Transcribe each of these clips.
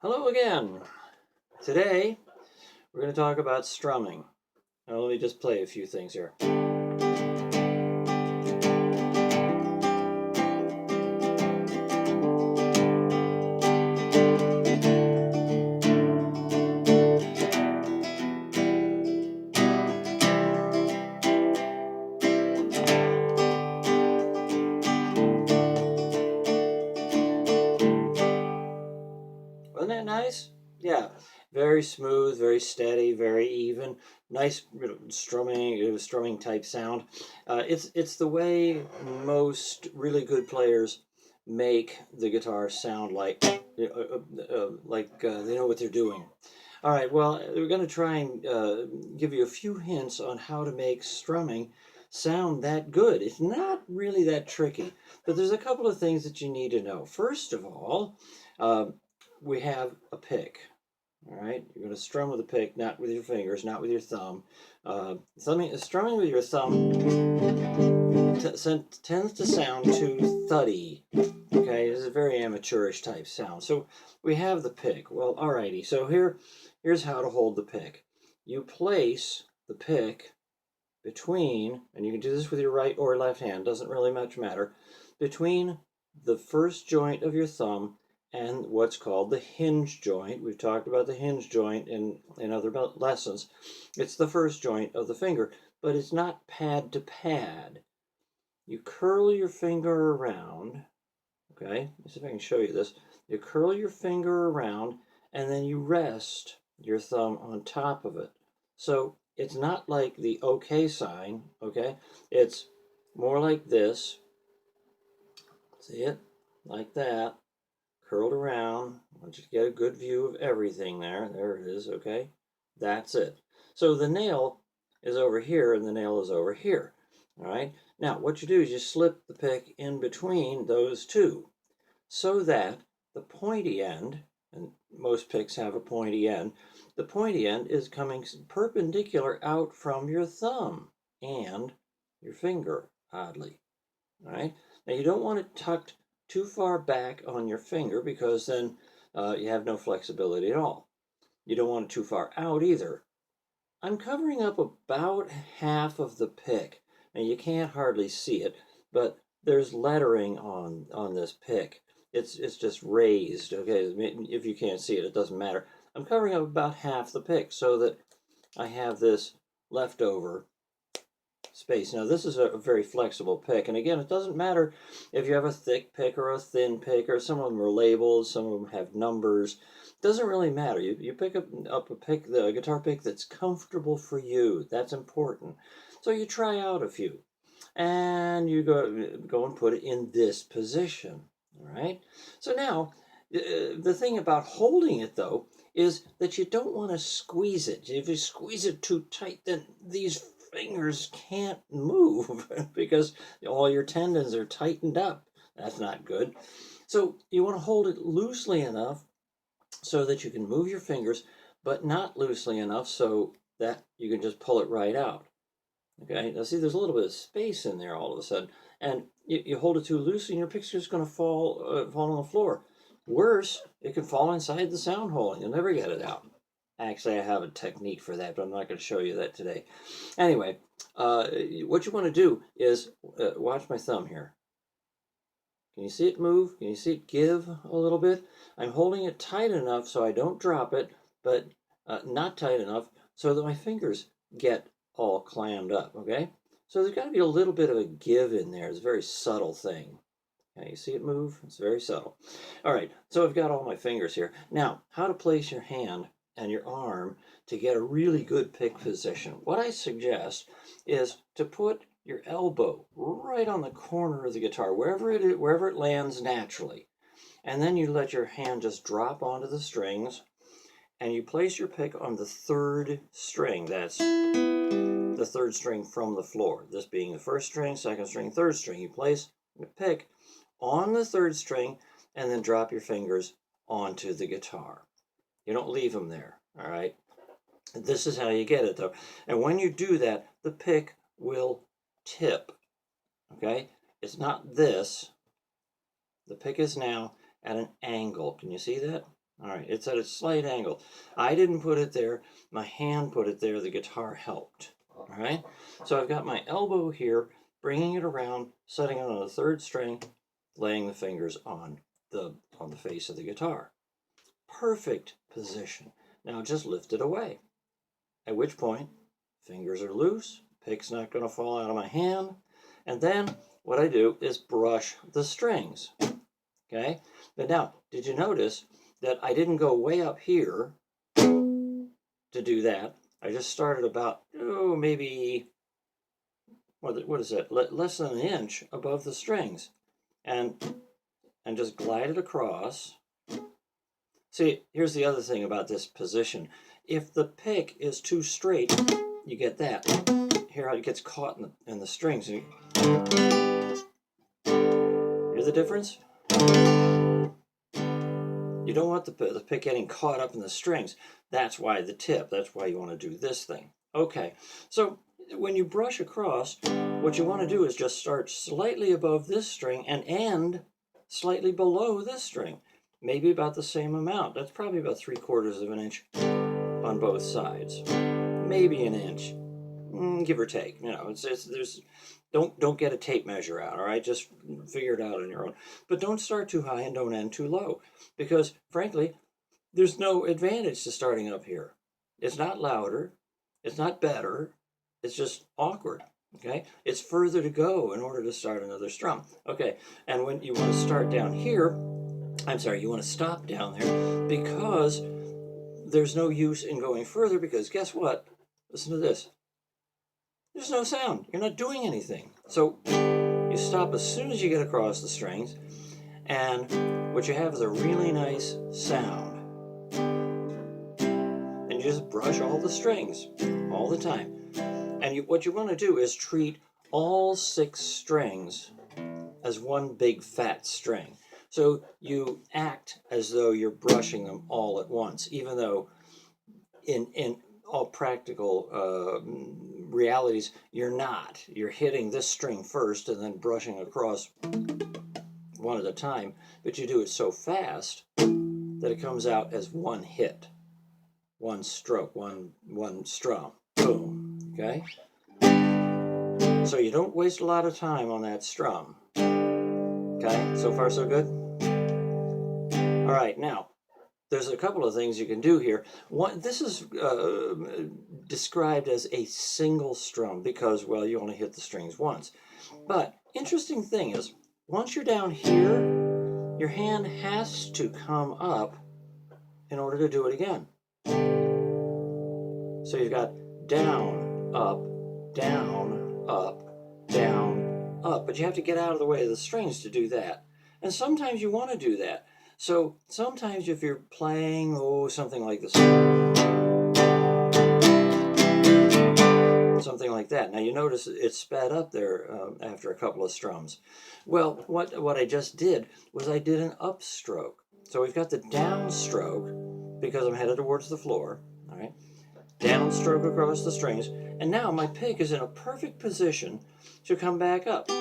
Hello again. Today we're going to talk about strumming. Now let me just play a few things here. Wasn't that nice? Yeah, very smooth, very steady, very even. Nice strumming type sound. It's the way most really good players make the guitar sound like they know what they're doing. All right, well, we're going to try and give you a few hints on how to make strumming sound that good. It's not really that tricky, but there's a couple of things that you need to know. First of all, uh, we have a pick. All right, you're going to strum with a pick, not with your fingers, not with your thumb. Strumming with your thumb tends to sound too thuddy. Okay, this is a very amateurish type sound. So we have the pick. Well, alrighty. So here's how to hold the pick. You place the pick between, and you can do this with your right or left hand, doesn't really much matter, between the first joint of your thumb and what's called the hinge joint. We've talked about the hinge joint in other lessons. It's the first joint of the finger, but it's not pad to pad. You curl your finger around, okay? Let's see if I can show you this. You curl your finger around and then you rest your thumb on top of it. So it's not like the OK sign, okay? It's more like this. See it? Like that. Curled around. I want you to get a good view of everything there. There it is, okay? That's it. So the nail is over here and the nail is over here, all right? Now, what you do is you slip the pick in between those two so that the pointy end, and most picks have a pointy end, the pointy end is coming perpendicular out from your thumb and your finger, oddly. All right. Now you don't want it tucked too far back on your finger because then you have no flexibility at all. You don't want it too far out either. I'm covering up about half of the pick. Now you can't hardly see it, but there's lettering on this pick. It's just raised, okay? If you can't see it, it doesn't matter. I'm covering up about half the pick so that I have this leftover space. Now this is a very flexible pick, and again, it doesn't matter if you have a thick pick or a thin pick, or some of them are labeled, some of them have numbers. It doesn't really matter. You pick up a pick, the guitar pick that's comfortable for you. That's important. So you try out a few, and you go and put it in this position. All right. So now, the thing about holding it though is that you don't want to squeeze it. If you squeeze it too tight, then these fingers can't move because all your tendons are tightened up. That's not good. So you want to hold it loosely enough so that you can move your fingers, but not loosely enough so that you can just pull it right out. Okay, now see, there's a little bit of space in there all of a sudden, and you hold it too loosely, and your picture is going to fall on the floor. Worse, it can fall inside the sound hole, and you'll never get it out. Actually, I have a technique for that, but I'm not going to show you that today. Anyway, what you want to do is watch my thumb here. Can you see it move? Can you see it give a little bit? I'm holding it tight enough so I don't drop it, but not tight enough so that my fingers get all clammed up, okay? So there's got to be a little bit of a give in there. It's a very subtle thing. Okay, you see it move? It's very subtle. All right, so I've got all my fingers here. Now, how to place your hand and your arm to get a really good pick position. What I suggest is to put your elbow right on the corner of the guitar, wherever it lands naturally. And then you let your hand just drop onto the strings, and you place your pick on the third string. That's the third string from the floor. This being the first string, second string, third string. You place the pick on the third string and then drop your fingers onto the guitar. You don't leave them there, all right? This is how you get it though. And when you do that, the pick will tip, okay? It's not this. The pick is now at an angle. Can you see that? All right, it's at a slight angle. I didn't put it there. My hand put it there. The guitar helped. All right, so I've got my elbow here, bringing it around, setting it on the third string, laying the fingers on the face of the guitar. Perfect position. Now just lift it away. At which point, fingers are loose, pick's not going to fall out of my hand, and then what I do is brush the strings. Okay? But now, did you notice that I didn't go way up here to do that? I just started about, maybe, what is that? Less than an inch above the strings. And just glide it across. See, here's the other thing about this position. If the pick is too straight, you get that. Here it gets caught in the strings. Hear the difference? You don't want the pick getting caught up in the strings. That's why the tip. That's why you want to do this thing. Okay, so when you brush across, what you want to do is just start slightly above this string and end slightly below this string. Maybe about the same amount. That's probably about 3/4 of an inch on both sides. Maybe an inch, give or take. You know, don't get a tape measure out. All right, just figure it out on your own. But don't start too high and don't end too low, because frankly, there's no advantage to starting up here. It's not louder. It's not better. It's just awkward. Okay, it's further to go in order to start another strum. Okay, and when you want to start down here, you want to stop down there, because there's no use in going further, because guess what? Listen to this. There's no sound. You're not doing anything. So you stop as soon as you get across the strings, and what you have is a really nice sound. And you just brush all the strings all the time. And what you want to do is treat all 6 strings as one big fat string. So you act as though you're brushing them all at once, even though in all practical realities, you're not. You're hitting this string first and then brushing across one at a time, but you do it so fast that it comes out as one hit, one stroke, one strum. Boom. Okay? So you don't waste a lot of time on that strum. Okay? So far so good? All right, now, there's a couple of things you can do here. One, this is described as a single strum because, well, you only hit the strings once. But interesting thing is, once you're down here, your hand has to come up in order to do it again. So you've got down, up, down, up, down, up. But you have to get out of the way of the strings to do that. And sometimes you want to do that. So sometimes if you're playing, something like this, something like that. Now you notice it sped up there after a couple of strums. Well, what I just did was I did an upstroke. So we've got the downstroke because I'm headed towards the floor. All right, downstroke across the strings, and now my pick is in a perfect position to come back up.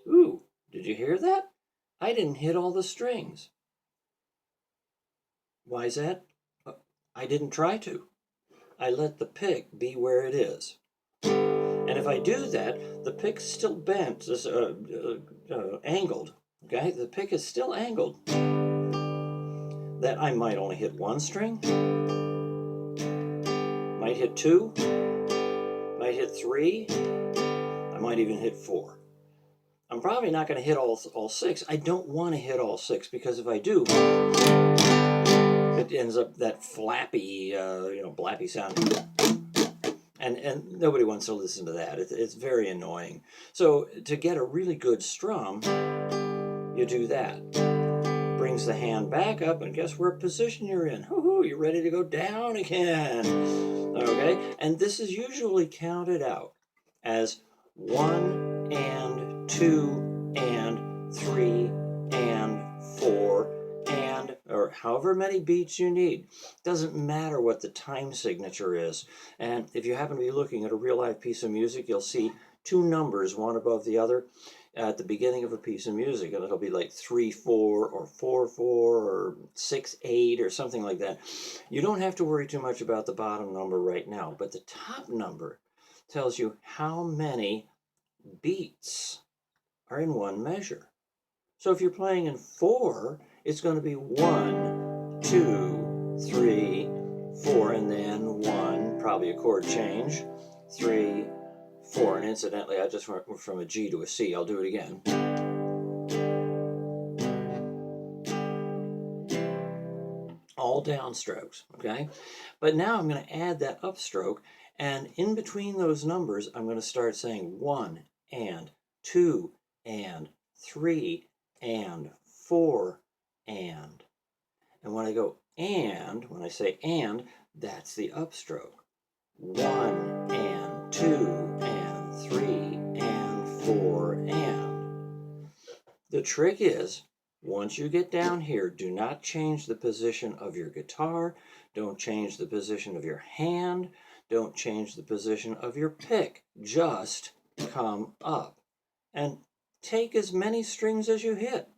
Ooh, did you hear that? I didn't hit all the strings. Why is that? I didn't try to. I let the pick be where it is. And if I do that, the pick's still bent, angled. Okay, the pick is still angled. That I might only hit one string, might hit 2, might hit 3, I might even hit 4. I'm probably not going to hit all 6. I don't want to hit all 6 because if I do, it ends up that flappy, blappy sound. And nobody wants to listen to that. It's very annoying. So to get a really good strum, you do that. Brings the hand back up, and guess what position you're in? Woohoo, you're ready to go down again. Okay? And this is usually counted out as 1 and 2 and 3 and 4 and, or however many beats you need. Doesn't matter what the time signature is. And if you happen to be looking at a real life piece of music, you'll see 2 numbers, one above the other. at the beginning of a piece of music, and it'll be like 3/4 or 4/4 or 6/8 or something like that. You don't have to worry too much about the bottom number right now, but the top number tells you how many beats are in one measure. So if you're playing in 4, it's going to be 1, 2, 3, 4, and then 1, probably a chord change, 3, 4. And incidentally, I just went from a G to a C. I'll do it again. All downstrokes, okay? But now I'm going to add that upstroke, and in between those numbers, I'm going to start saying 1 and 2 and 3 and 4 and. And when I go and, when I say and, that's the upstroke. 1 and 2 and 3 and 4 and. The trick is, once you get down here, do not change the position of your guitar, don't change the position of your hand, don't change the position of your pick. Just come up and take as many strings as you hit.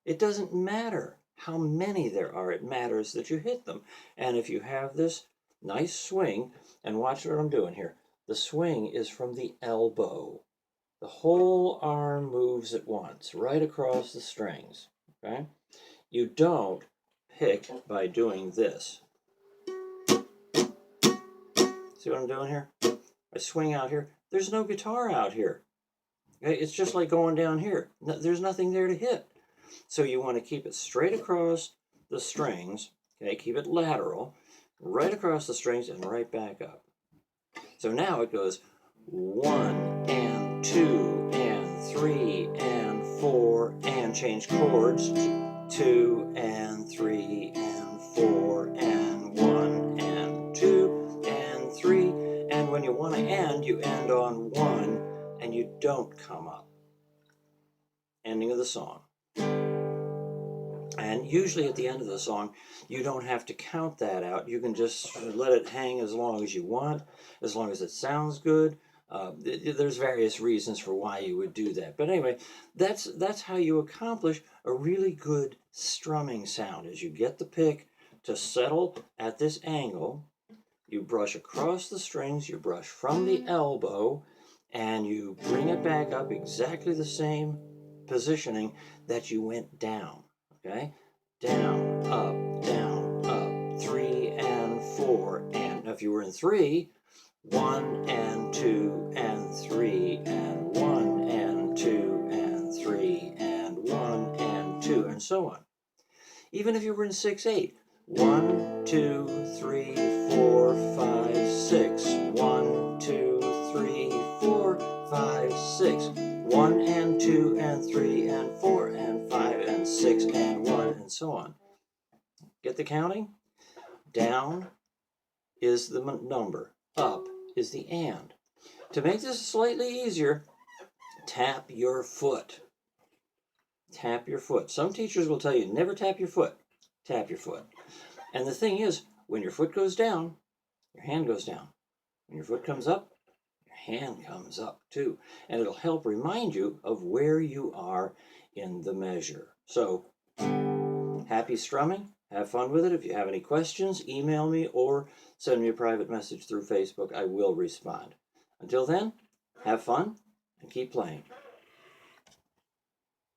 It doesn't matter how many there are, it matters that you hit them. And if you have this nice swing, and watch what I'm doing here, the swing is from the elbow. The whole arm moves at once, right across the strings, okay? You don't pick by doing this. See what I'm doing here? I swing out here. There's no guitar out here. Okay? It's just like going down here. There's nothing there to hit. So you want to keep it straight across the strings, okay? Keep it lateral, right across the strings and right back up. So now it goes 1 and 2 and 3 and 4 and change chords, 2 and 3 and 4 and 1 and 2 and 3. And when you want to end, you end on 1 and you don't come up. Ending of the song. And usually at the end of the song, you don't have to count that out. You can just let it hang as long as you want, as long as it sounds good. There's various reasons for why you would do that. But anyway, that's how you accomplish a really good strumming sound. Is you get the pick to settle at this angle, you brush across the strings, you brush from the elbow, and you bring it back up exactly the same positioning that you went down. Okay? Down, up, 3 and 4, and now if you were in 3, 1 and 2 and 3 and 1 and 2 and 3 and 1 and 2 and so on. Even if you were in 6/8, 1, 2, 3, 4, 5, 6, 1, 2, 3, 4, 5, 6, 1 and 2 and 3 and 4 and 5 and 6 and 1 and so on. Get the counting? Down is the number, up is the and. To make this slightly easier, tap your foot. Tap your foot. Some teachers will tell you, never tap your foot. Tap your foot. And the thing is, when your foot goes down, your hand goes down. When your foot comes up, your hand comes up too. And it'll help remind you of where you are in the measure. So, happy strumming. Have fun with it. If you have any questions, email me or send me a private message through Facebook. I will respond. Until then, have fun and keep playing.